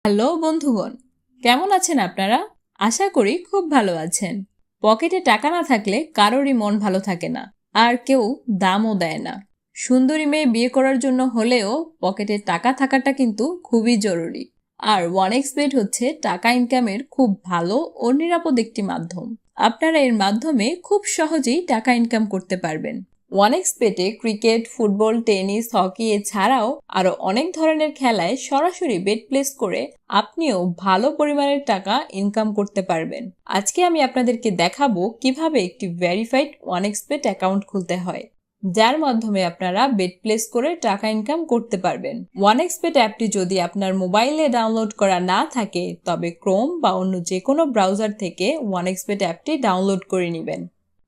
Hello বন্ধুগণ, কেমন আছেন আপনারা? আশা করি খুব ভালো আছেন। পকেটে টাকা না থাকলে কারোরই মন ভালো থাকে না, আর কেউ দামও দেয় না। সুন্দরী মেয়ে বিয়ে করার জন্য হলেও পকেটে টাকা থাকাটা কিন্তু খুবই জরুরি। আর ওয়ানএক্সবেট হচ্ছে টাকা ইনকামের খুব ভালো ও নিরাপদ একটি মাধ্যম। আপনারা এর মাধ্যমে খুব সহজেই টাকা ইনকাম করতে পারবেন। ওয়ানএক্সবেটে ক্রিকেট, ফুটবল, টেনিস, হকি এছাড়াও আরো অনেক ধরনের খেলায় সরাসরি বেট প্লেস করে আপনিও ভালো পরিমাণের টাকা ইনকাম করতে পারবেন। আজকে আমি আপনাদেরকে দেখাবো কিভাবে একটি ভেরিফাইড ওয়ানএক্সবেট অ্যাকাউন্ট খুলতে হয়, যার মাধ্যমে আপনারা বেট প্লেস করে টাকা ইনকাম করতে পারবেন। ওয়ানএক্সবেট অ্যাপটি যদি আপনার মোবাইলে ডাউনলোড করা না থাকে, তবে ক্রোম বা অন্য যে কোনো ব্রাউজার থেকে ওয়ানএক্সবেট অ্যাপটি ডাউনলোড করে নেবেন।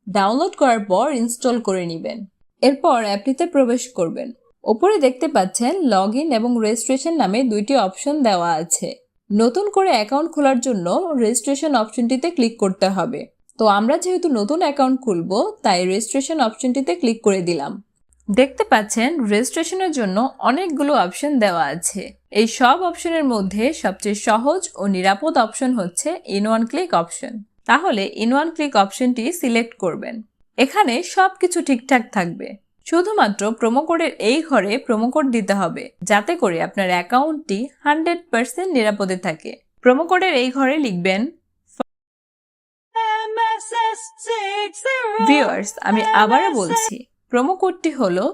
ডাউনলোড করার পর ইনস্টল করে নেবেন। এরপর অ্যাপটিতে প্রবেশ করবেন। ওপরে দেখতে পাচ্ছেন লগ ইন এবং রেজিস্ট্রেশন নামে দুইটি অপশন দেওয়া আছে। নতুন করে অ্যাকাউন্ট খোলার জন্য রেজিস্ট্রেশন অপশনটিতে ক্লিক করতে হবে। তো আমরা যেহেতু নতুন অ্যাকাউন্ট খুলবো, তাই রেজিস্ট্রেশন অপশনটিতে ক্লিক করে দিলাম। দেখতে পাচ্ছেন রেজিস্ট্রেশনের জন্য অনেকগুলো অপশন দেওয়া আছে। এই সব অপশনের মধ্যে সবচেয়ে সহজ ও নিরাপদ অপশন হচ্ছে ইন ওয়ান ক্লিক অপশন। তাহলে ইন ওয়ান ক্লিক অপশনটি সিলেক্ট করবেন। এখানে সবকিছু ঠিকঠাক থাকবে, শুধুমাত্র প্রোমো কোডের এই ঘরে প্রোমো কোড দিতে হবে, যাতে করে আপনার অ্যাকাউন্টটি 100% নিরাপদে থাকে। প্রোমো কোডের এই ঘরে লিখবেন ভিউয়ার্স, আমি আবারও বলছি, প্রোমো কোডটি হলো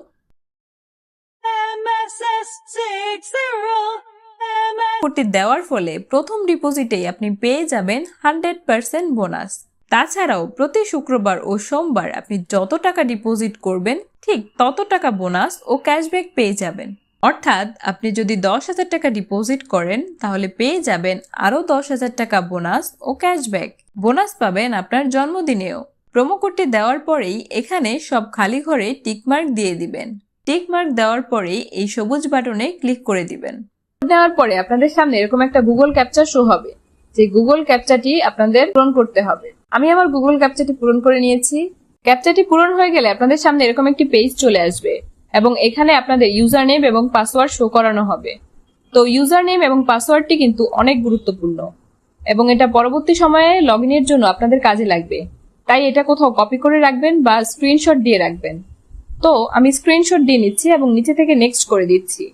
কোডটি দেওয়ার ফলে প্রথম ডিপোজিটেই আপনি পেয়ে যাবেন 100% বোনাস। তাছাড়াও প্রতি শুক্রবার ও সোমবার আপনি যত টাকা ডিপোজিট করবেন, ঠিক তত টাকা বোনাস ও ক্যাশব্যাক পেয়ে যাবেন। অর্থাৎ আপনি যদি 10,000 টাকা ডিপোজিট করেন, তাহলে পেয়ে যাবেন আরও 10,000 টাকা বোনাস ও ক্যাশব্যাক। বোনাস পাবেন আপনার জন্মদিনেও। প্রোমো কোডটি দেওয়ার পরেই এখানে সব খালি ঘরে টিকমার্ক দিয়ে দিবেন। টিকমার্ক দেওয়ার পরেই এই সবুজ বাটনে ক্লিক করে দিবেন। দেওয়ার পরে আপনাদের সামনে এরকম একটা গুগল ক্যাপচা শো হবে, যে গুগল ক্যাপচাটি আপনাদের পূরণ করতে হবে। আমি আমার গুগল ক্যাপচাটি পূরণ করে নিয়েছি। ক্যাপচাটি পূরণ হয়ে গেলে আপনাদের সামনে এরকম একটি পেজ চলে আসবে এবং এখানে আপনাদের ইউজার নেম এবং পাসওয়ার্ড শো করানো হবে। তো ইউজার নেম এবং পাসওয়ার্ডটি কিন্তু অনেক গুরুত্বপূর্ণ এবং এটা পরবর্তী সময়ে লগ ইনের জন্য আপনাদের কাজে লাগবে। তাই এটা কোথাও কপি করে রাখবেন বা স্ক্রিনশট দিয়ে রাখবেন। তো আমি স্ক্রিনশট দিয়ে নিচ্ছি এবং নিচে থেকে নেক্সট করে দিচ্ছি।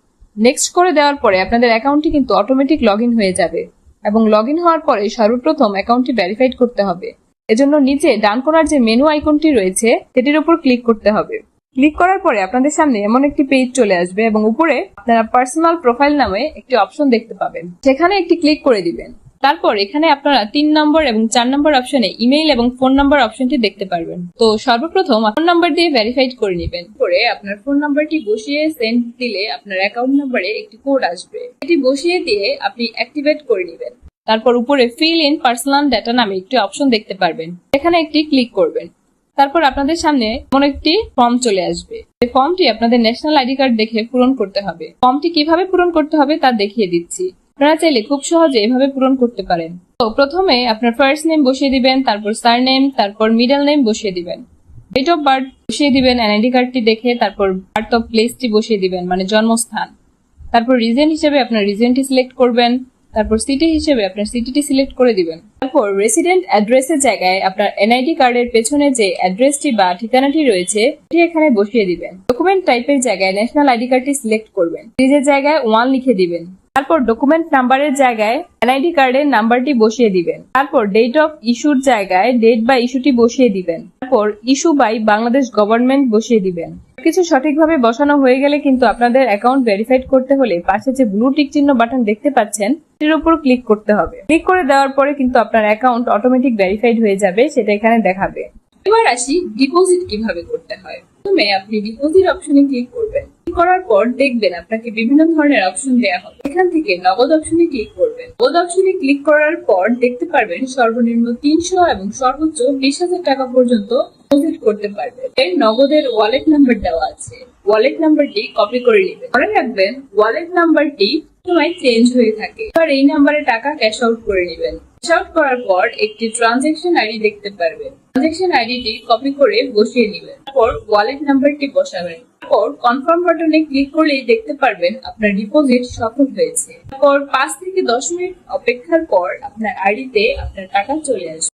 নেক্সট করে দেওয়ার পরে আপনাদের অ্যাকাউন্টটি কিন্তু অটোমেটিক লগ ইন হয়ে যাবে এবং লগ ইন হওয়ার পরে সর্বপ্রথম অ্যাকাউন্টটি ভেরিফাইড করতে হবে। এজন্য নিচে ডান কোণার যে মেনু আইকনটি রয়েছে সেটির উপর ক্লিক করতে হবে। ক্লিক করার পরে আপনাদের সামনে এমন একটি পেজ চলে আসবে এবং উপরে আপনারা পার্সোনাল প্রোফাইল নামে একটি অপশন দেখতে পাবেন। সেখানে একটি ক্লিক করে দিবেন। তারপর এখানে আপনারা 3 নম্বর এবং 4 নম্বর অপশনে ইমেইল এবং ফোন নাম্বার অপশনটি দেখতে পারবেন। তো সর্বপ্রথম ফোন নাম্বার দিয়ে ভেরিফাইড করে নেবেন। পরে আপনার ফোন নাম্বারটি বসিয়ে সেন্ড দিলে আপনার অ্যাকাউন্ট নাম্বারে একটি কোড আসবে। এটি বসিয়ে দিয়ে আপনি অ্যাক্টিভেট করে নেবেন। তারপর উপরে ফিল ইন পার্সোনাল ডাটা নামে একটি অপশন দেখতে পারবেন। এখানে একটি ক্লিক করবেন। তারপর আপনাদের সামনে এমন একটি ফর্ম চলে আসবে। এই ফর্মটি আপনাদের ন্যাশনাল আইডি কার্ড দেখে পূরণ করতে হবে। ফর্মটি কিভাবে পূরণ করতে হবে তা দেখিয়ে দিচ্ছি। আপনারা চাইলে খুব সহজে এভাবে পূরণ করতে পারেন। তো প্রথমে আপনার ফার্স্ট নেম বসিয়ে দিবেন, তারপর সারনেম, তারপর মিডল নেম বসিয়ে দিবেন। ডেট অফ বার্থ বসিয়ে দিবেন এনআইডি কার্ডটি দেখে, তারপর বার্থ অফ প্লেসটি বসিয়ে দিবেন, মানে জন্মস্থান। তারপর রিজন হিসেবে আপনার রিজনটি সিলেক্ট করবেন। তারপর সিটি হিসেবে আপনার সিটিটি সিলেক্ট করে দিবেন। তারপর রেসিডেন্ট অ্যাড্রেসের জায়গায় আপনার এনআইডি কার্ডের পেছনে যে অ্যাড্রেসটি বা ঠিকানাটি রয়েছে সেটি এখানে বসিয়ে দিবেন। ডকুমেন্ট টাইপের জায়গায় ন্যাশনাল আইডি কার্ডটি সিলেক্ট করবেন। সিরিজের জায়গায় 1 লিখে দিবেন। তারপর ডকুমেন্ট নাম্বারের জায়গায় এনআইডি কার্ডের নাম্বারটি বসিয়ে দিবেন। তারপর ডেট অফ ইস্যুর জায়গায় ডেট বা ইস্যুটি বসিয়ে দিবেন। তারপর ইস্যু বাই বাংলাদেশ গভর্নমেন্ট বসিয়ে দিবেন। কিছু সঠিকভাবে বসানো হয়ে গেলে কিন্তু আপনাদের অ্যাকাউন্ট ভেরিফাইড করতে হলে পাশে যে ব্লু টিক চিহ্ন বাটন দেখতে পাচ্ছেন এর উপর ক্লিক করতে হবে। ক্লিক করে দেওয়ার পরে কিন্তু আপনার অ্যাকাউন্ট অটোমেটিক ভেরিফাইড হয়ে যাবে, সেটা এখানে দেখাবে। এবার আসি ডিপোজিট কিভাবে করতে হয়। প্রথমে আপনি ডিপোজিট অপশনে ক্লিক করবেন। ক্লিক করার পর দেখবেন আপনাকে বিভিন্ন ধরনের অপশন দেওয়া হবে। এখান থেকে নগদ অপশনে ক্লিক করবেন। নগদ অপশনে ক্লিক করার পর দেখতে পারবেন সর্বনিম্ন 300 এবং সর্বোচ্চ 20,000 টাকা পর্যন্ত ডিপোজিট করতে পারবেন। এর নগদের ওয়ালেট নাম্বার দেওয়া আছে। ওয়ালেট নাম্বারটি কপি করে নেবেন। মনে রাখবেন ওয়ালেট নাম্বারটি সময় চেঞ্জ হয়ে থাকে। এবার এই নাম্বারে টাকা ক্যাশ আউট করে নেবেন। ক্যাশ আউট করার পর একটি ট্রানজেকশন আইডি দেখতে পারবেন। ট্রানজেকশন আইডিটি কপি করে বসিয়ে নেবেন। তারপর ওয়ালেট নাম্বারটি বসাবেন। তারপর কনফার্ম বাটনে ক্লিক করলেই দেখতে পারবেন আপনার ডিপোজিট সফল হয়েছে। তারপর 5 থেকে 10 মিনিট অপেক্ষার পর আপনার আইডিতে আপনার টাকা চলে আসবে।